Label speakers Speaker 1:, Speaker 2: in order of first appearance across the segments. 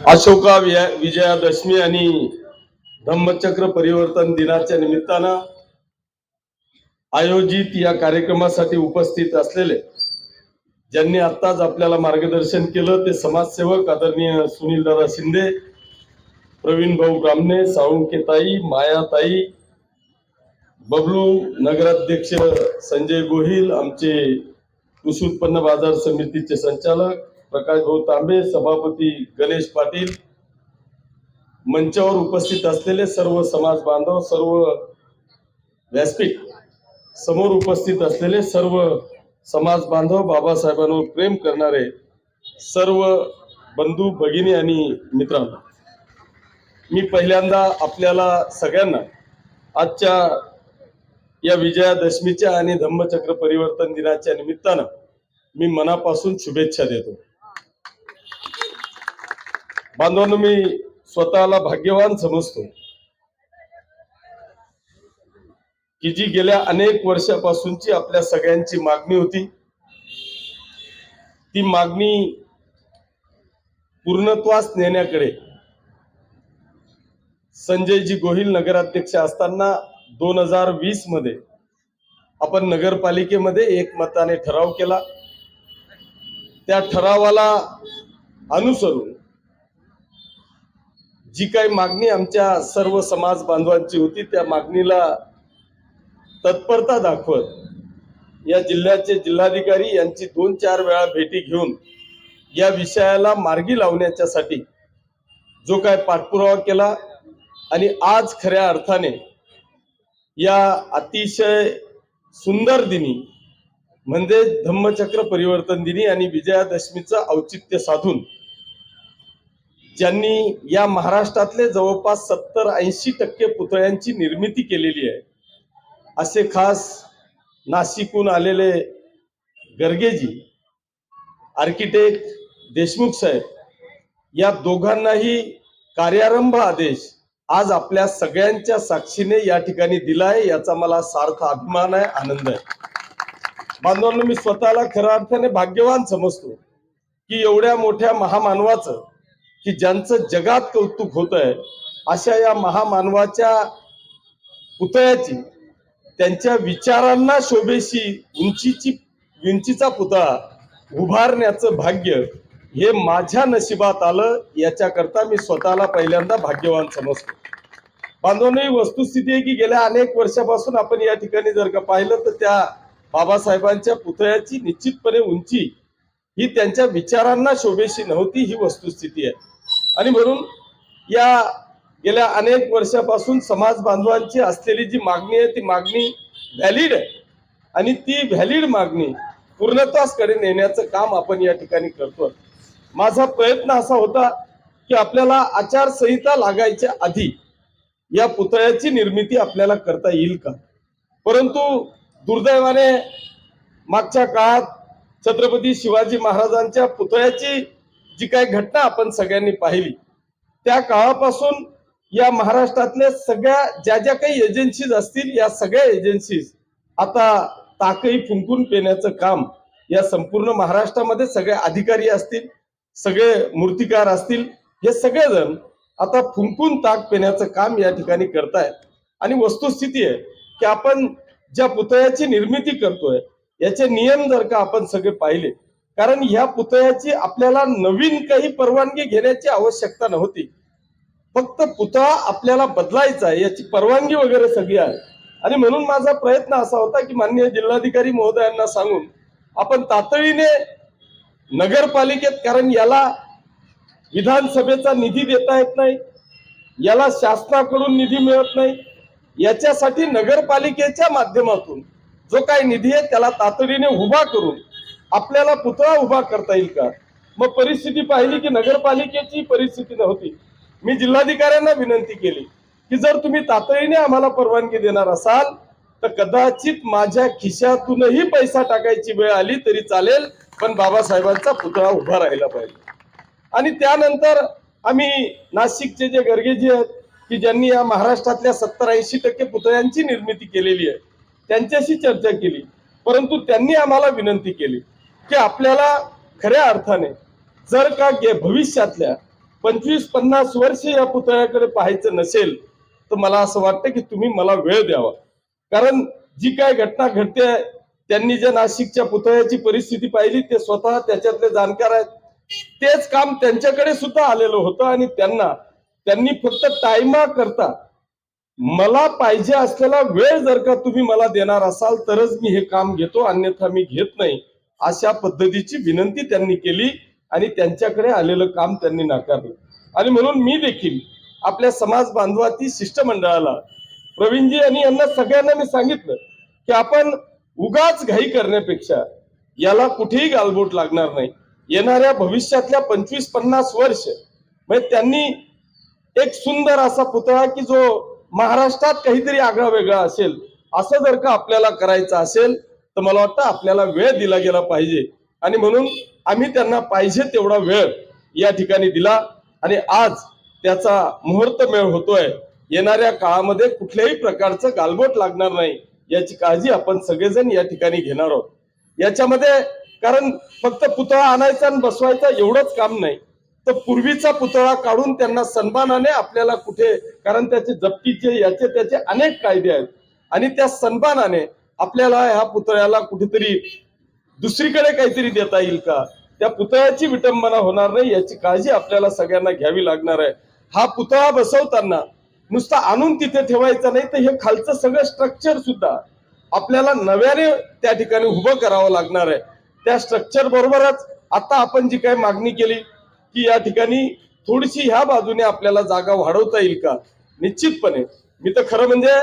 Speaker 1: अशोका विजयादशमी आणि धम्मचक्र परिवर्तन दिनाच्या निमित्तानं आयोजित या कार्यक्रमासाठी उपस्थित असलेले ज्यांनी आत्ताच आपल्याला मार्गदर्शन केलं ते समाजसेवक आदरणीय सुनील दादा शिंदे, प्रवीण भाऊ ब्राह्मणे, साळुंकेताई, मायाताई, बबलू, नगराध्यक्ष संजय गोहिल, आमचे कृषी उत्पन्न बाजार समितीचे संचालक प्रकाश भाऊ तांबे, सभापती गणेश पाटील, मंचावर उपस्थित असलेले सर्व समाज बांधव, सर्व व्यासपीठ समोर उपस्थित असलेले सर्व समाज बांधव, बाबासाहेबांवर प्रेम करणारे सर्व बंधू भगिनी आणि मित्रांनो, मी पहिल्यांदा आपल्याला सगळ्यांना आजच्या या विजयादशमीच्या आणि धम्मचक्र परिवर्तन दिनाच्या निमित्तानं मी मनापासून शुभेच्छा देतो। बांधवांनो, मी स्वतःला भाग्यवान समजतो की जी गेल्या अनेक वर्षापासूनची आपल्या सगळ्यांची मागणी होती, ती मागणी पूर्णत्वास नेण्याकडे संजयजी गोहिल नगराध्यक्ष असताना 2020 मध्ये आपण नगरपालिकेमध्ये एकमताने ठराव केला। त्या ठरावाला अनुसरून जी काही मागणी आमच्या सर्व समाज बांधवांची होती त्या मागणीला तत्परता दाखवत या जिल्ह्याचे जिल्हाधिकारी यांची 2-4 वेळा भेटी घेऊन या विषयाला मार्गी लावण्याच्यासाठी जो काय पाठपुरावा केला आणि आज खऱ्या अर्थाने या अतिशय सुंदर दिनी म्हणजे धम्मचक्र परिवर्तन दिनी आणि विजयादशमीचं औचित्य साधून ज्यांनी या महाराष्ट्रातले जवळपास 70-80% पुतळ्यांची निर्मिती केलेली आहे असे खास नाशिकहून आलेले गर्गेजी, आर्किटेक्ट देशमुख साहेब, या दोघांनाही कार्यारंभ आदेश आज आपल्या सगळ्यांच्या साक्षीने या ठिकाणी दिलाय, याचा मला सार्थ अभिमान आहे, आनंद आहे। बांधवांनो, मी स्वतःला खऱ्या अर्थाने भाग्यवान समजतो की एवढ्या मोठ्या महामानवाचं, की ज्यांचं जगात कौतुक होत आहे, अशा या महामानवाच्या पुतळ्याची, त्यांच्या विचारांना शोभेशी उंचीचा पुतळा उभारण्याचं भाग्य हे माझ्या नशिबात आलं, याच्याकरता मी स्वतःला पहिल्यांदा भाग्यवान समजतो। बांधवांनो, ही वस्तुस्थिती आहे की गेल्या अनेक वर्षापासून आपण या ठिकाणी जर का पाहिलं तर त्या बाबासाहेबांच्या पुतळ्याची निश्चितपणे उंची ही त्यांच्या विचारांना शोभेशी नव्हती, ही वस्तुस्थिती आहे। आणि म्हणून या गेल्या अनेक वर्षापासून समाज बांधवांची असलेली जी मागणी आहे ती मागणी व्हॅलिड आहे आणि ती व्हॅलिड मागणी पूर्णत्वासकडे नेण्याचं काम आपण या ठिकाणी करतोय। माझा प्रयत्न असा होता की आपल्याला आचारसंहिता लागायच्या आधी या पुतळ्याची निर्मिती आपल्याला करता येईल का, परंतु दुर्दैवाने मागच्या काळात छत्रपती शिवाजी महाराजांच्या पुतळ्याची जी काही घटना आपण सगळ्यांनी पाहिली, त्या काळापासून या महाराष्ट्रातल्या सगळ्या ज्या काही एजन्सीज असतील, या सगळ्या एजन्सीज आता ताकही फुंकून पेण्याचं काम या संपूर्ण महाराष्ट्रामध्ये सगळे अधिकारी असतील, सगळे मूर्तिकार असतील, हे सगळेजण आता फुंकून ताक पेण्याचं काम या ठिकाणी करतायत। आणि वस्तुस्थिती आहे की आपण ज्या पुतळ्याची निर्मिती करतोय याचे नियम जर का आपण सगळे पाहिले, कारण ह्या पुतळ्याची आपल्याला नवीन काही परवानगी घेण्याची आवश्यकता नव्हती, फक्त पुतळा आपल्याला बदलायचा आहे याची परवानगी वगैरे सगळी आहे। आणि म्हणून माझा प्रयत्न असा होता की माननीय जिल्हाधिकारी महोदयांना सांगून आपण तातडीने नगरपालिकेत, कारण याला विधानसभेचा निधी देता येत नाही, याला शासनाकडून निधी मिळत नाही, याच्यासाठी नगरपालिकेच्या माध्यमातून जो काही निधी आहे त्याला तातडीने उभा करून आपल्याला पुतळा उभा करता येईल का। मग परिस्थिती पाहिली की नगरपालिकेची परिस्थिती नव्हती। मी जिल्हाधिकाऱ्यांना विनंती केली की जर तुम्ही तातडीने आम्हाला परवानगी देणार असाल तर कदाचित माझ्या खिशातूनही पैसा टाकायची वेळ आली तरी चालेल, पण बाबासाहेबांचा पुतळा उभा राहिला पाहिजे। आणि त्यानंतर आम्ही नाशिकचे जे गर्गेजी आहेत की ज्यांनी या महाराष्ट्रातल्या 70-80% पुतळ्यांची निर्मिती केलेली आहे, त्यांच्याशी चर्चा केली, परंतु त्यांनी आम्हाला विनंती केली की आपल्याला खऱ्या अर्थाने जर का भविष्यातल्या 25-50 वर्ष या पुतळ्याकडे पाहायचं नसेल तर मला असं वाटतं की तुम्ही मला वेळ द्यावा. कारण जी काय घटना घडते, त्यांनी ज्या नाशिकच्या पुतळ्याची परिस्थिती पाहिली ते स्वतः त्याच्यातले जाणकार आहेत. तेच काम त्यांच्याकडे सुद्धा आलेलं होतं आणि त्यांनी फक्त टाइमा करता मला पाहिजे असलेला वेळ जर का तुम्ही मला देणार असाल तरच मी हे काम घेतो, अन्यथा मी घेत नाही, अशा पद्धतीची विनंती त्यांनी केली आणि त्यांच्याकडे आलेलं काम त्यांनी नाकारलं. आणि म्हणून मी देखील आपल्या समाज बांधवाती शिष्टमंडळाला, प्रवीणजी आणि यांना सगळ्यांना मी सांगितलं की आपण उगाच घाई करण्यापेक्षा याला कुठेही गालबोट लागणार नाही. येणाऱ्या भविष्यातल्या 25-50 वर्ष म्हणजे त्यांनी एक सुंदर असा पुतळा की जो महाराष्ट्रात काहीतरी आगळा वेगळा असेल असं जर का आपल्याला करायचं असेल तर मला वाटतं आपल्याला वेळ दिला गेला पाहिजे. आणि म्हणून आम्ही त्यांना पाहिजे तेवढा वेळ या ठिकाणी दिला आणि आज त्याचा मुहूर्तमेळ होतोय. येणाऱ्या काळामध्ये कुठल्याही प्रकारचं गालबोट लागणार नाही याची काळजी आपण सगळेजण या ठिकाणी घेणार आहोत. याच्यामध्ये कारण फक्त पुतळा आणायचा आणि बसवायचा एवढंच काम नाही, तर पूर्वीचा पुतळा काढून त्यांना सन्मानाने आपल्याला कुठे, कारण त्याचे जप्तीचे याचे त्याचे अनेक कायदे आहेत आणि त्या सन्मानाने आपल्याला ह्या पुतळ्याला कुठेतरी दुसरीकडे काहीतरी देता येईल का, त्या पुतळ्याची विटंबना होणार नाही याची काळजी आपल्याला सगळ्यांना घ्यावी लागणार आहे. हा पुतळा बसवताना नुसता आणून तिथे ठेवायचा नाही, तर हे खालचं सगळं स्ट्रक्चर सुद्धा आपल्याला नव्याने त्या ठिकाणी उभं करावं लागणार आहे. त्या स्ट्रक्चर बरोबरच आता आपण जी काही मागणी केली की या ठिकाणी थोडीशी ह्या बाजूने आपल्याला जागा वाढवता येईल का, निश्चितपणे मी तर खरं म्हणजे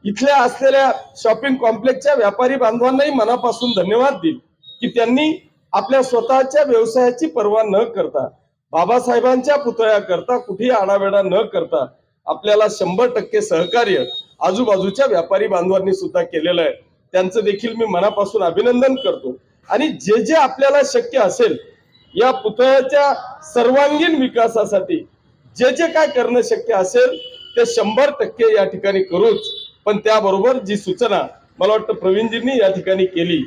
Speaker 1: इथल्या असलेल्या शॉपिंग कॉम्प्लेक्सच्या व्यापारी बांधवांनाही मनापासून धन्यवाद देईल की त्यांनी आपल्या स्वतःच्या व्यवसायाची पर्वा न करता, बाबासाहेबांच्या पुतळ्याकरता कुठेही आडावेडा न करता आपल्याला 100% सहकार्य आजूबाजूच्या व्यापारी बांधवांनी सुद्धा केलेलं आहे. त्यांचं देखील मी मनापासून अभिनंदन करतो. आणि जे जे आपल्याला शक्य असेल या पुतळ्याच्या सर्वांगीण विकासासाठी जे जे काय करणं शक्य असेल ते 100% या ठिकाणी करूच. पण त्याबरोबर जी सूचना मला वाटतं प्रवीणजींनी या ठिकाणी केली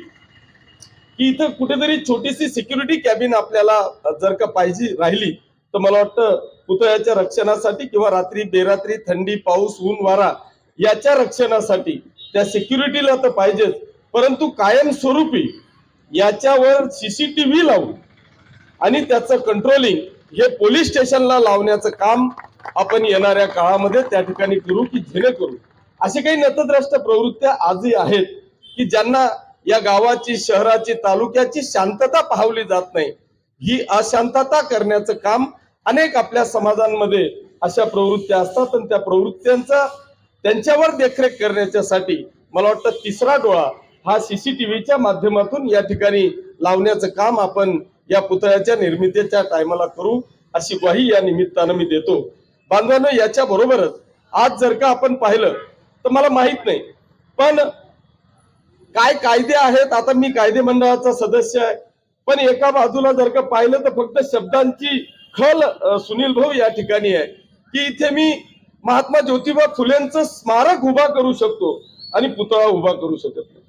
Speaker 1: की इथं कुठेतरी छोटीशी सिक्युरिटी कॅबिन आपल्याला जर का पाहिजे राहिली तर मला वाटतं पुतळ्याच्या रक्षणासाठी किंवा रात्री बेरात्री थंडी पाऊस ऊन वारा याच्या रक्षणासाठी त्या सिक्युरिटीला तर पाहिजेच, परंतु कायमस्वरूपी याच्यावर सीसीटीव्ही लावून आणि त्याचं कंट्रोलिंग हे पोलीस स्टेशनला लावण्याचं काम आपण येणाऱ्या काळामध्ये त्या ठिकाणी करू की जेणेकरून असे काही नतद्रष्ट प्रवृत्त्या आजही आहेत की ज्यांना या गावाची, शहराची, तालुक्याची शांतता पाहवली जात नाही, ही अशांतता करण्याचं काम अनेक आपल्या समाजांमध्ये अशा प्रवृत्त्या असतात आणि त्या प्रवृत्त्यांचा त्यांच्यावर देखरेख करण्यासाठी मला वाटतं तिसरा डोळा हा सीसीटीव्हीच्या माध्यमातून या ठिकाणी लावण्याचं काम आपण या पुतळ्याच्या निर्मितीच्या टायमाला करू अशी ग्वाही या निमित्तानं मी देतो. बांधवांनो, याच्या बरोबरच आज जर का आपण पाहिलं तर मला माहित नाही पण काय कायदे आहेत, आता मी कायदे मंडळाचा सदस्य आहे, पण एका बाजूला जर का पाहिलं तर फक्त शब्दांची खल सुनील भाऊ या ठिकाणी आहे की इथे मी महात्मा ज्योतिबा फुलेंचं स्मारक उभा करू शकतो आणि पुतळा उभा करू शकत नाही.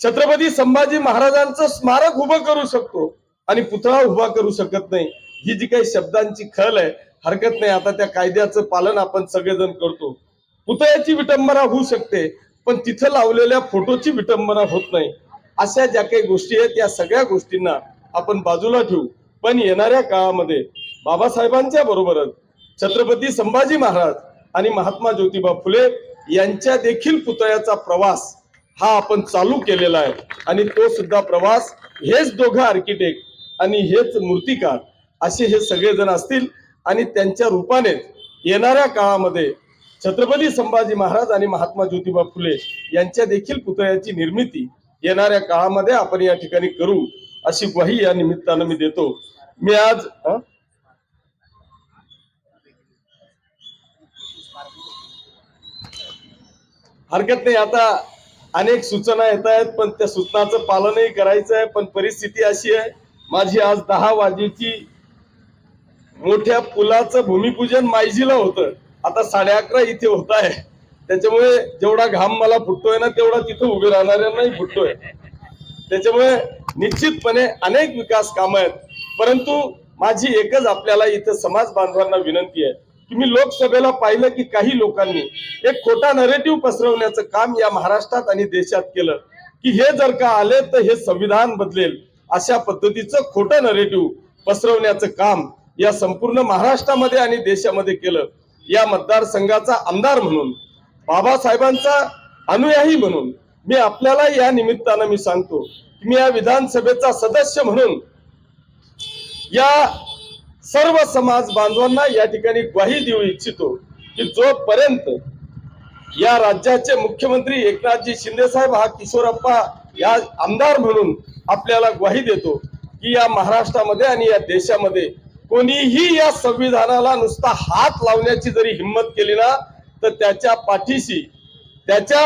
Speaker 1: छत्रपती संभाजी महाराजांचं स्मारक उभं करू शकतो आणि पुतळा उभा करू शकत नाही. ही जी काही शब्दांची खल आहे, हरकत नाही, आता त्या कायद्याचं पालन आपण सगळेजण करतो. पुतळ्याची विटंबना होऊ शकते पण तिथं लावलेल्या फोटोची विटंबना होत नाही. अशा ज्या काही गोष्टी आहेत या सगळ्या गोष्टींना आपण बाजूला ठेवू. पण येणाऱ्या काळामध्ये बाबासाहेबांच्या बरोबरच छत्रपती संभाजी महाराज आणि महात्मा ज्योतिबा फुले यांच्या देखील पुतळ्याचा प्रवास हा आपण चालू केलेला आहे आणि तो सुद्धा प्रवास हेच दोघं आर्किटेक्ट आणि हेच मूर्तिकार असे हे सगळेजण असतील आणि त्यांच्या रूपाने येणाऱ्या काळामध्ये छत्रपती संभाजी महाराज आणि महात्मा ज्योतिबा फुले यांच्या देखील पुतळ्याची निर्मिती येणाऱ्या काळामध्ये आपण या ठिकाणी करू अशी ग्वाही या निमित्तानं मी देतो. मी आज हरकत नाही, आता अनेक सूचना येत आहेत पण त्या सूचनाचं पालनही करायचं आहे. पण परिस्थिती अशी आहे, माझी आज 10 वाजेची मोठ्या पुलाचं भूमिपूजन मायजीला होतं, आता 11:30 इथे होत आहे. त्याच्यामुळे जेवढा घाम मला फुटतोय ना तेवढा तिथं उभे राहणाऱ्यांनाही फुटतोय. त्याच्यामुळे निश्चितपणे अनेक विकास कामं आहेत परंतु माझी एकच आपल्याला इथं समाज बांधवांना विनंती आहे की मी लोकसभेला पाहिलं की काही लोकांनी एक खोटा नरेटिव्ह पसरवण्याचं काम या महाराष्ट्रात आणि देशात केलं की हे जर का आले तर हे संविधान बदलेल, अशा पद्धतीचं खोटं नरेटिव्ह पसरवण्याचं काम या संपूर्ण महाराष्ट्रामध्ये आणि देशामध्ये केलं। या मतदारसंघाचा आमदार म्हणून, बाबासाहेबांचा अनुयायी म्हणून मी आपल्याला या निमित्तानं मी सांगतो की मी या विधानसभेचा सदस्य म्हणून या सर्व समाज बांधवांना या ठिकाणी ग्वाही देऊ इच्छितो की जोपर्यंत या राज्याचे मुख्यमंत्री एकनाथजी शिंदे साहेब हा किशोरप्पा या आमदार म्हणून आपल्याला ग्वाही देतो की या महाराष्ट्रामध्ये आणि या देशामध्ये कोणीही या संविधानाला नुसता हात लावण्याची जरी हिंमत केली ना तर त्याच्या पाठीशी त्याच्या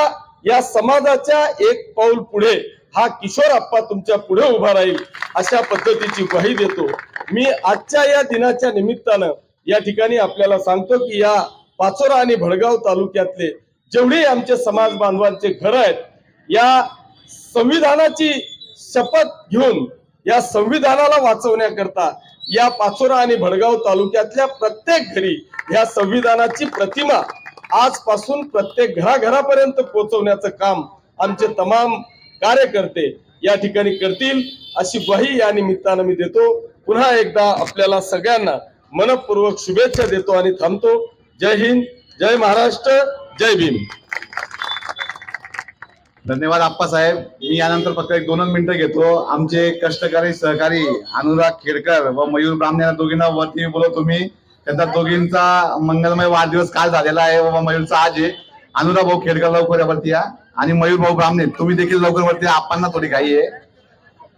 Speaker 1: या समाजाच्या एक पाऊल पुढे हा किशोरप्पा तुमच्या पुढे उभा राहील, अशा पद्धतीची ग्वाही देतो। मी आजच्या या दिनाच्या निमित्तानं या ठिकाणी आपल्याला सांगतो की या पाचोरा आणि भडगाव तालुक्यातले जेवढे आमचे समाज बांधवांचे घर आहेत, या संविधानाची शपथ घेऊन या संविधानाला वाचवण्याकरता या पाचोरा आणि भडगाव तालुक्यातल्या प्रत्येक घरी या संविधानाची प्रतिमा आजपासून प्रत्येक घराघरापर्यंत पोहोचवण्याचं काम आमचे तमाम कार्यकर्ते या ठिकाणी करतील, अशी ग्वाही या निमित्तानं मी देतो। पुन्हा एकदा आपल्याला सगळ्यांना मनपूर्वक शुभेच्छा देतो आणि थांबतो। जय हिंद, जय महाराष्ट्र, जय भीम।
Speaker 2: धन्यवाद आप्पासाहेब। मी यानंतर फक्त एक 2 मिनिटं घेतो। आमचे कष्टकरी सहकारी अनुराग खेडकर व मयूर ब्राह्मणे या दोघींना वरती बोलवतो मी। त्यांचा दोघींचा मंगलमय वाढदिवस काल झालेला आहे व मयूरचा आज आहे। अनुराग भाऊ खेडकर लवकर वरती या आणि मयूर भाऊ ब्राह्मणे तुम्ही देखील लवकर वरती या, आप्पांना थोडी घाई आहे,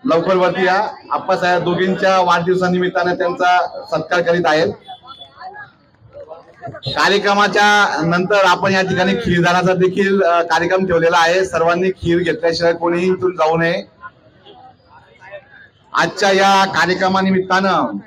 Speaker 2: लवकर वरती या। आप्पासाहेब दोघींच्या वाढदिवसानिमित्ताने त्यांचा सत्कार करीत आहेत। कार्यक्रमाच्या नंतर आपण या ठिकाणी खीरदानाचा देखील कार्यक्रम ठेवलेला आहे। सर्वांनी खीर घेतल्याशिवाय कोणीही इथून जाऊ नये। आजच्या या कार्यक्रमानिमित्तानं